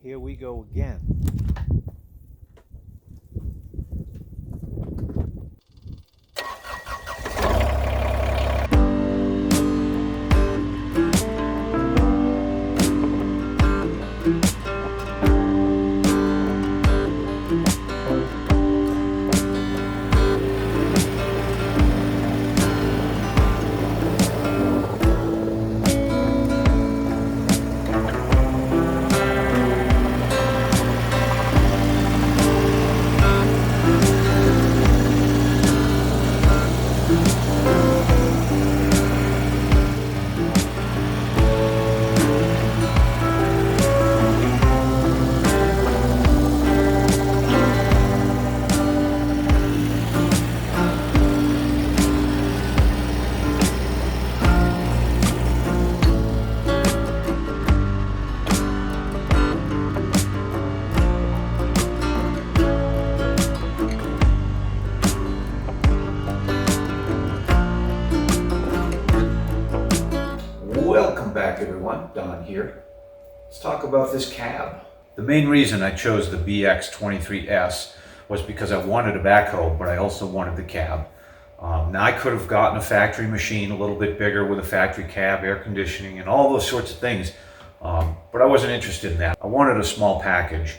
here we go again. Welcome back everyone, Don here. Let's talk about this cab. The main reason I chose the BX23S was because I wanted a backhoe, but I also wanted the cab. Now I could have gotten a factory machine a little bit bigger with a factory cab, air conditioning, and all those sorts of things, but I wasn't interested in that. I wanted a small package,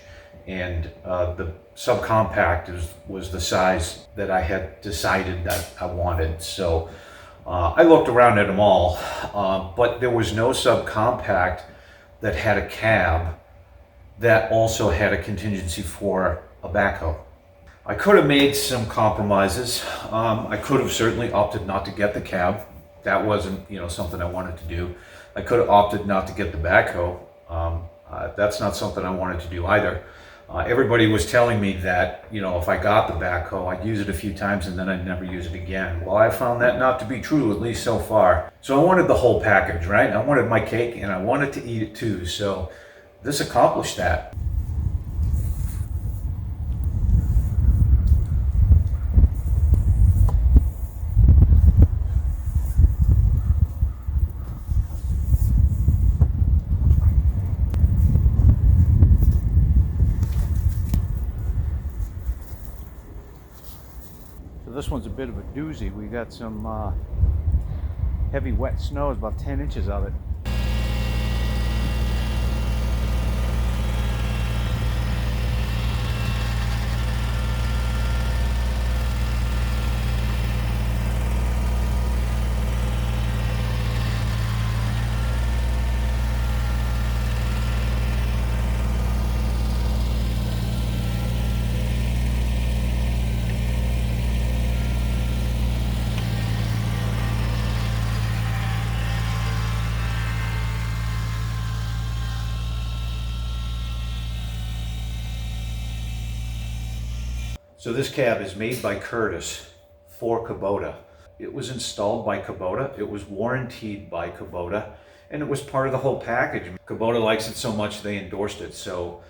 and the subcompact was the size that I had decided that I wanted. So I looked around at them all, but there was no subcompact that had a cab that also had a contingency for a backhoe. I could have made some compromises. I could have certainly opted not to get the cab. That wasn't, something I wanted to do. I could have opted not to get the backhoe. That's not something I wanted to do either. Everybody was telling me that, if I got the backhoe, I'd use it a few times and then I'd never use it again. Well, I found that not to be true, at least so far. So I wanted the whole package, right? I wanted my cake and I wanted to eat it too. So this accomplished that. So this one's a bit of a doozy. We got some heavy wet snow, it's about 10 inches of it. So this cab is made by Curtis for Kubota. It was installed by Kubota, it was warranted by Kubota, and it was part of the whole package. Kubota likes it so much they endorsed it, so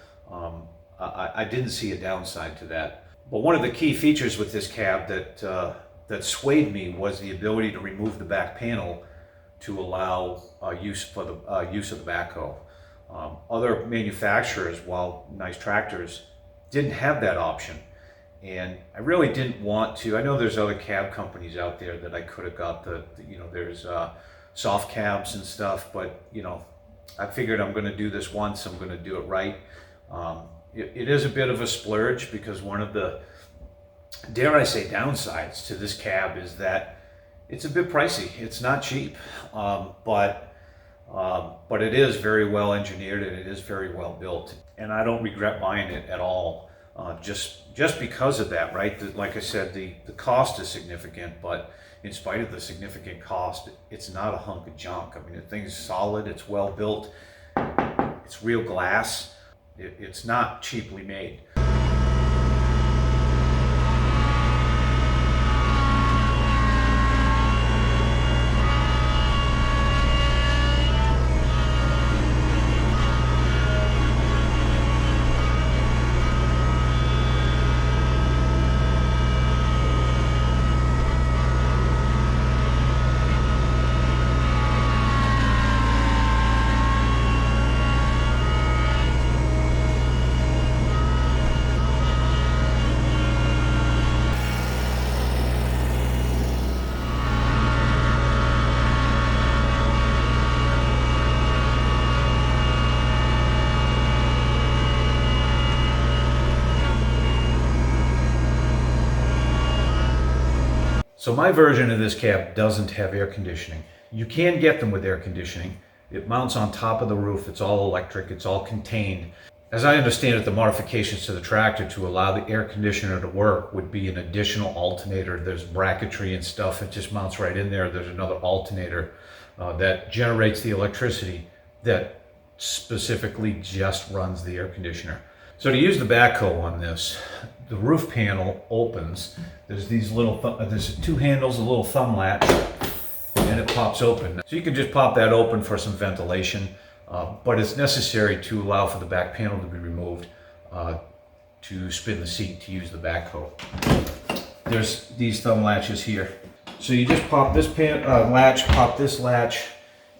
I didn't see a downside to that. But one of the key features with this cab that swayed me was the ability to remove the back panel to allow use of the backhoe. Other manufacturers, while nice tractors, didn't have that option. And I really didn't want to. I know there's other cab companies out there that I could have got there's soft cabs and stuff, but I figured I'm going to do this once, I'm going to do it right. It is a bit of a splurge because one of the, dare I say, downsides to this cab is that it's a bit pricey. It's not cheap, but it is very well engineered and it is very well built. And I don't regret buying it at all. Just because of that, right? Like I said, the cost is significant, but in spite of the significant cost, it's not a hunk of junk. I mean, the thing's solid, it's well built, it's real glass, it's not cheaply made. So my version of this cab doesn't have air conditioning. You can get them with air conditioning. It mounts on top of the roof. It's all electric. It's all contained. As I understand it, the modifications to the tractor to allow the air conditioner to work would be an additional alternator. There's bracketry and stuff. It just mounts right in there. There's another alternator that generates the electricity that specifically just runs the air conditioner. So to use the backhoe on this, the roof panel opens. There's these little, there's two handles, a little thumb latch, and it pops open. So you can just pop that open for some ventilation, but it's necessary to allow for the back panel to be removed to spin the seat to use the backhoe. There's these thumb latches here. So you just pop this latch, pop this latch,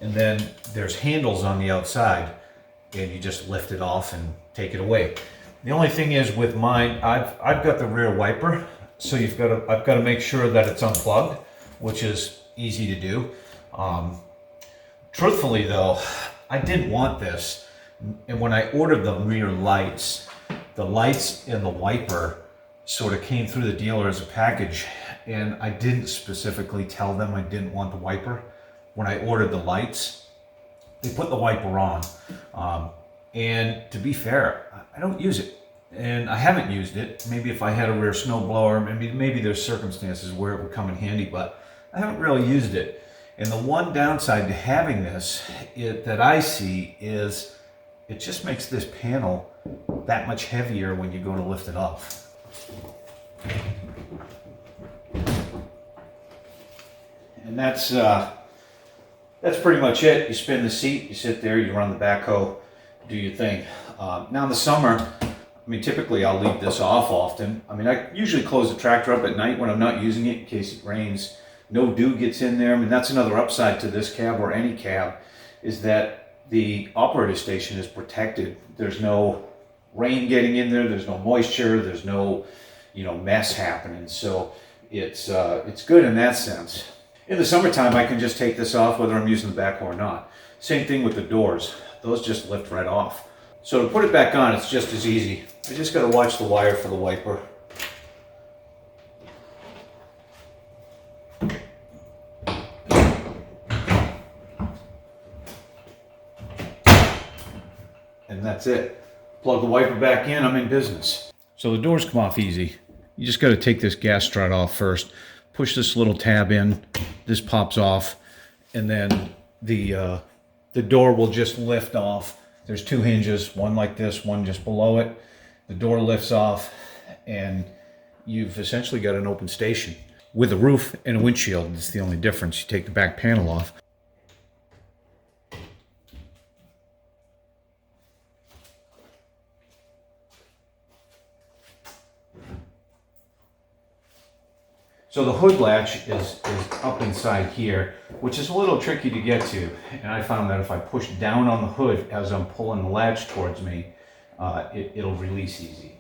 and then there's handles on the outside, and you just lift it off and take it away. The only thing is with mine, I've got the rear wiper, so I've got to make sure that it's unplugged, which is easy to do. Truthfully though, I didn't want this, and when I ordered the rear lights, the lights and the wiper sort of came through the dealer as a package, and I didn't specifically tell them I didn't want the wiper. When I ordered the lights, they put the wiper on, and to be fair, I don't use it, and I haven't used it. Maybe if I had a rear snow blower, maybe there's circumstances where it would come in handy, but I haven't really used it. And the one downside to having this that I see is it just makes this panel that much heavier when you go to lift it off. And that's pretty much it. You spin the seat, you sit there, you run the backhoe, do your thing. Now in the summer, typically I'll leave this off often. I usually close the tractor up at night when I'm not using it in case it rains. No dew gets in there. That's another upside to this cab or any cab, is that the operator station is protected. There's no rain getting in there. There's no moisture. There's no, mess happening. So it's good in that sense. In the summertime, I can just take this off whether I'm using the backhoe or not. Same thing with the doors. Those just lift right off. So to put it back on, it's just as easy. I just got to watch the wire for the wiper. And that's it. Plug the wiper back in, I'm in business. So the doors come off easy. You just got to take this gas strut off first, push this little tab in, this pops off, and then the door will just lift off. There's two hinges, one like this, one just below it. The door lifts off, and you've essentially got an open station with a roof and a windshield. It's the only difference. You take the back panel off. So the hood latch is up inside here, which is a little tricky to get to. And I found that if I push down on the hood as I'm pulling the latch towards me, it'll release easy.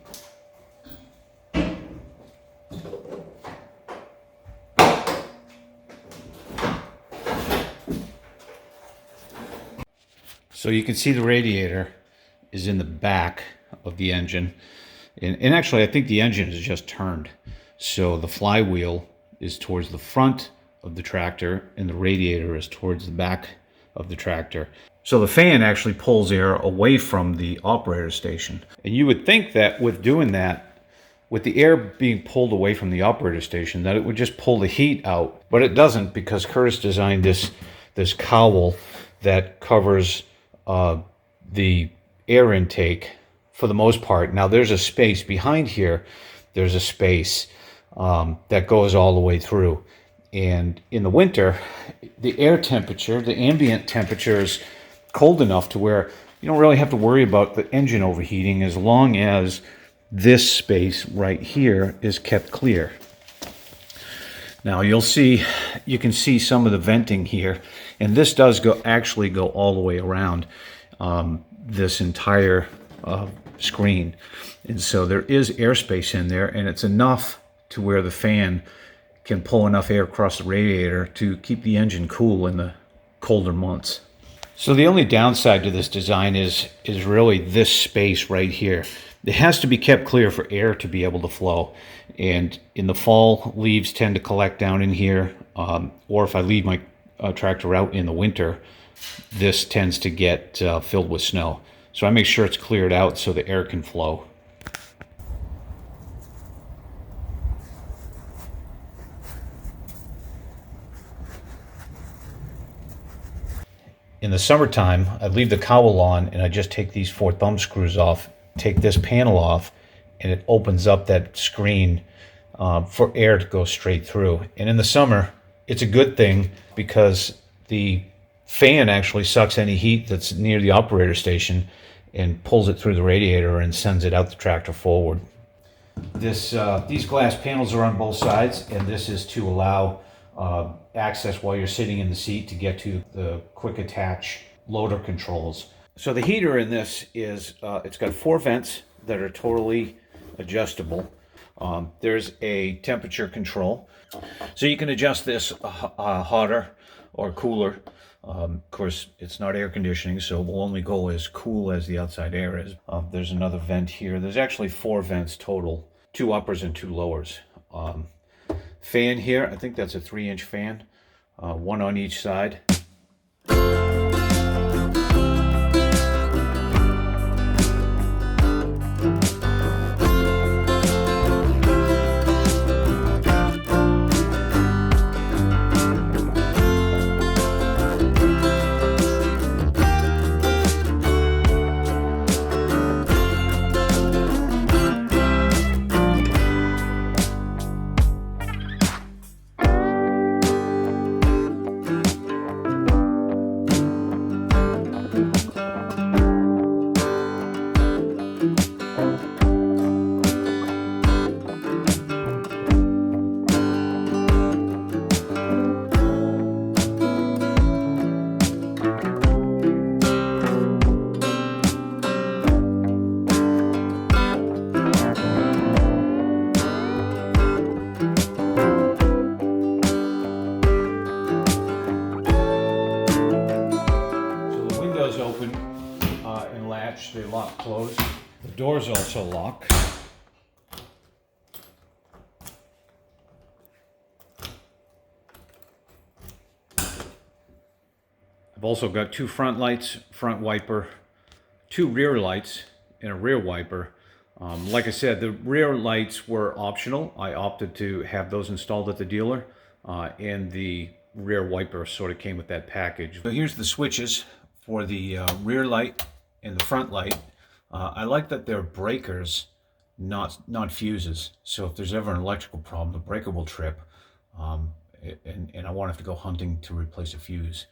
So you can see the radiator is in the back of the engine. And actually, I think the engine is just turned. So the flywheel is towards the front of the tractor and the radiator is towards the back of the tractor. So the fan actually pulls air away from the operator station. And you would think that with doing that, with the air being pulled away from the operator station, that it would just pull the heat out. But it doesn't, because Curtis designed this cowl that covers the air intake for the most part. Now there's a space behind here. There's a space that goes all the way through. And in the winter, the air temperature, the ambient temperature is cold enough to where you don't really have to worry about the engine overheating as long as this space right here is kept clear. Now you can see some of the venting here, and this does actually go all the way around this entire screen. And so there is airspace in there, and it's enough to where the fan can pull enough air across the radiator to keep the engine cool in the colder months. So the only downside to this design is really this space right here. It has to be kept clear for air to be able to flow. And in the fall, leaves tend to collect down in here. Or if I leave my tractor out in the winter, this tends to get filled with snow. So I make sure it's cleared out so the air can flow. In the summertime, I leave the cowl on and I just take these 4 thumb screws off, take this panel off, and it opens up that screen for air to go straight through. And in the summer, it's a good thing because the fan actually sucks any heat that's near the operator station and pulls it through the radiator and sends it out the tractor forward. These glass panels are on both sides, and this is to allow access while you're sitting in the seat to get to the quick attach loader controls. So the heater in this is, it's got 4 vents that are totally adjustable. There's a temperature control. So you can adjust this hotter or cooler. Of course, it's not air conditioning, so it will only go as cool as the outside air is. There's another vent here. There's actually 4 vents total, 2 uppers and 2 lowers. Fan here, I think that's a 3-inch fan, 1 on each side. Open and latch, they lock closed. The doors also lock. I've also got 2 front lights, front wiper, 2 rear lights, and a rear wiper. Like I said, the rear lights were optional. I opted to have those installed at the dealer, and the rear wiper sort of came with that package. So here's the switches for the rear light and the front light. I like that they're breakers, not fuses. So if there's ever an electrical problem, the breaker will trip, and I won't have to go hunting to replace a fuse.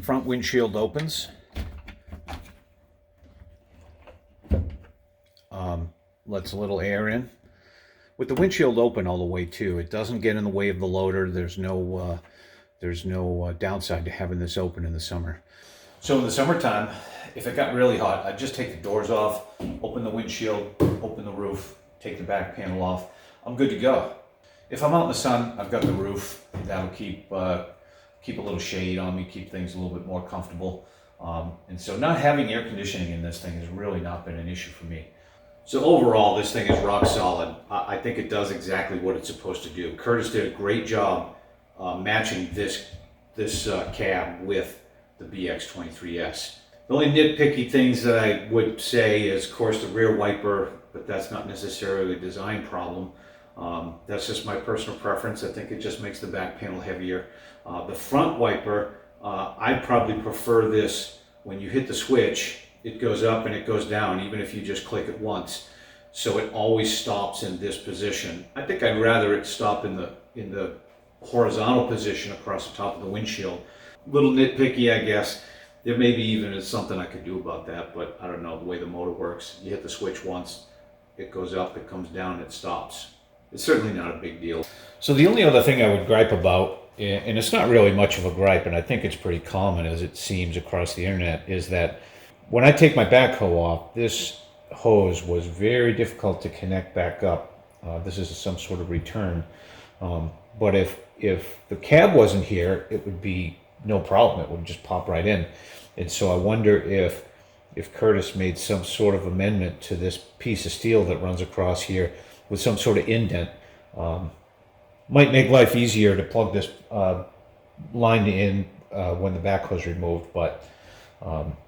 Front windshield opens. Lets a little air in. With the windshield open all the way too, it doesn't get in the way of the loader. There's no downside to having this open in the summer. So in the summertime, if it got really hot, I'd just take the doors off, open the windshield, open the roof, take the back panel off. I'm good to go. If I'm out in the sun, I've got the roof. That'll keep a little shade on me, keep things a little bit more comfortable. And so not having air conditioning in this thing has really not been an issue for me. So overall, this thing is rock solid. I think it does exactly what it's supposed to do. Curtis did a great job matching this cab with the BX23S. The only nitpicky things that I would say is, of course, the rear wiper, but that's not necessarily a design problem. That's just my personal preference. I think it just makes the back panel heavier. The front wiper, I probably prefer this. When you hit the switch, it goes up and it goes down, even if you just click it once. So it always stops in this position. I think I'd rather it stop in the horizontal position across the top of the windshield. Little nitpicky, I guess. There may be even something I could do about that, but I don't know the way the motor works. You hit the switch once, it goes up, it comes down, it stops. It's certainly not a big deal. So the only other thing I would gripe about, and it's not really much of a gripe, and I think it's pretty common as it seems across the internet, is that when I take my backhoe off, this hose was very difficult to connect back up. This is some sort of return. But if the cab wasn't here, it would be no problem. It would just pop right in. And so I wonder if Curtis made some sort of amendment to this piece of steel that runs across here with some sort of indent. Might make life easier to plug this line in when the backhoe is removed, but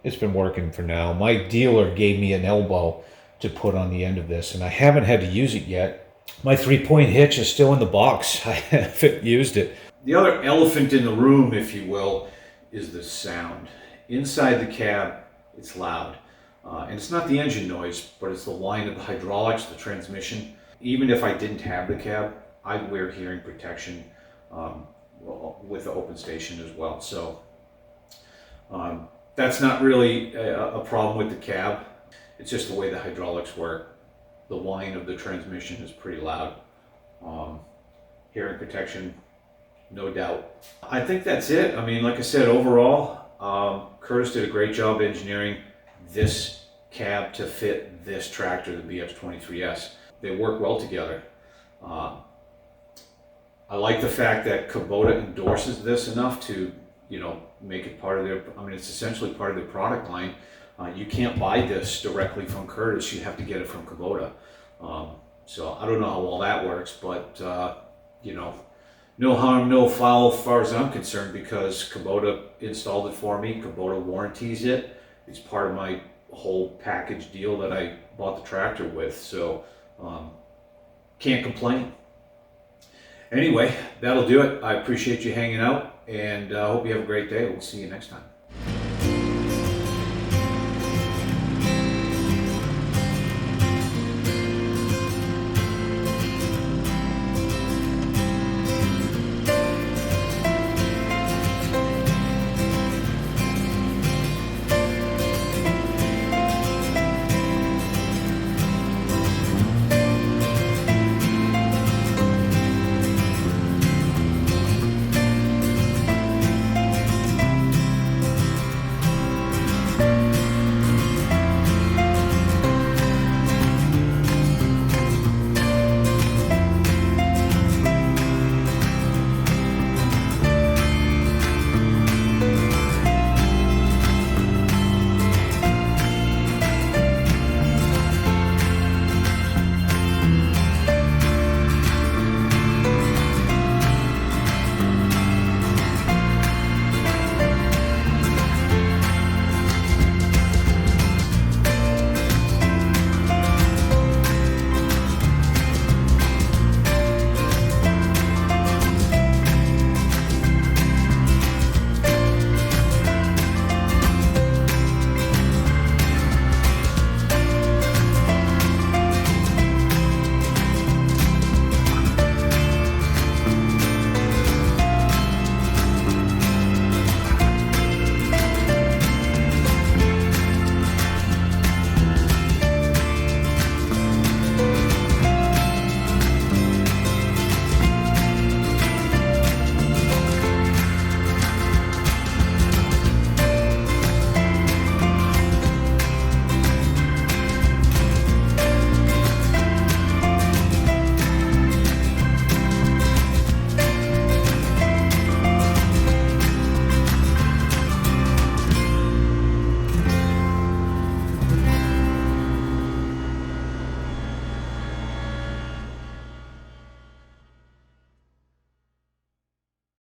it's been working for now. My dealer gave me an elbow to put on the end of this, and I haven't had to use it yet. My 3-point hitch is still in the box. I haven't used it. The other elephant in the room, if you will, is the sound. Inside the cab, it's loud. And it's not the engine noise, but it's the whine of the hydraulics, the transmission. Even if I didn't have the cab, I'd wear hearing protection with the open station as well. So that's not really a problem with the cab. It's just the way the hydraulics work. The whine of the transmission is pretty loud. Hearing protection, no doubt. I think that's it. I mean, like I said, overall, Curtis did a great job engineering this cab to fit this tractor, the BX23S. They work well together. I like the fact that Kubota endorses this enough to, you know, make it part of their, I mean, it's essentially part of their product line. You can't buy this directly from Curtis, you have to get it from Kubota. So I don't know how well that works, but, you know, no harm, no foul as far as I'm concerned, because Kubota installed it for me. Kubota warranties it. It's part of my whole package deal that I bought the tractor with. So can't complain. Anyway, that'll do it. I appreciate you hanging out, and I hope you have a great day. We'll see you next time.